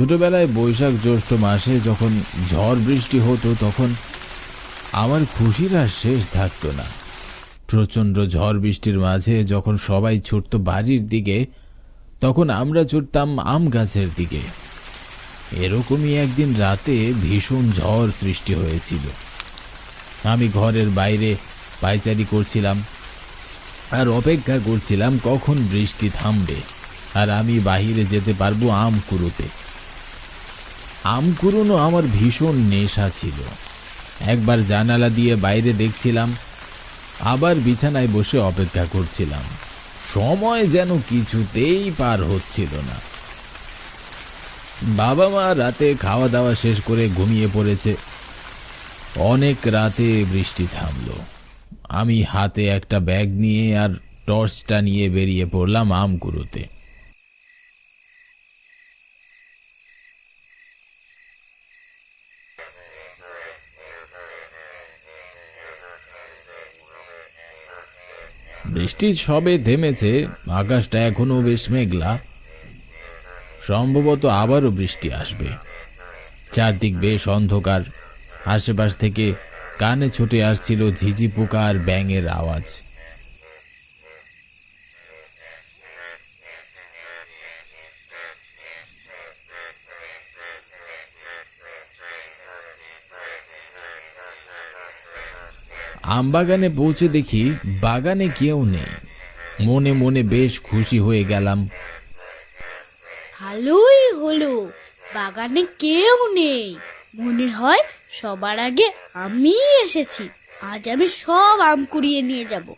ছোটবেলায় বৈশাখ জ্যৈষ্ঠ মাসে যখন ঝড় বৃষ্টি হতো তখন আমার খুশির আর শেষ থাকতো না। প্রচণ্ড ঝড় বৃষ্টির মাঝে যখন সবাই ছুটতো বাড়ির দিকে, তখন আমরা ছুটতাম আম গাছের দিকে। এরকমই একদিন রাতে ভীষণ ঝড় সৃষ্টি হয়েছিল। আমি ঘরের বাইরে পায়চারি করছিলাম আর অপেক্ষা করছিলাম কখন বৃষ্টি থামবে আর আমি বাইরে যেতে পারবো আম কুড়োতে। আম কুড়োনো আমার ভীষণ নেশা ছিল। একবার জানালা দিয়ে বাইরে দেখছিলাম, আবার বিছানায় বসে অপেক্ষা করছিলাম। সময় যেন কিছুতেই পার হচ্ছিল না। বাবা মা রাতে খাওয়া দাওয়া শেষ করে ঘুমিয়ে পড়েছে। অনেক রাতে বৃষ্টি থামলো। আমি হাতে একটা ব্যাগ নিয়ে আর টর্চটা নিয়ে বেরিয়ে পড়লাম আম কুড়োতে। বৃষ্টি সবে থেমেছে, আকাশটা এখনো বেশ মেঘলা। সম্ভবত আবারও বৃষ্টি আসবে। চারদিক বেশ অন্ধকার। আশেপাশ থেকে কানে ছুটে আসছিল ঝিঝি পোকা আর ব্যাঙের আওয়াজ। আমবাগানে পৌঁছে দেখি বাগানে কেউ নেই। মনে মনে বেশ খুশি হয়ে গেলাম। ভালোই হলো, বাগানে কেউ নেই। মনে হয় সবার আগে আমি এসেছি। আজ আমি সব আম কুড়িয়ে নিয়ে যাব।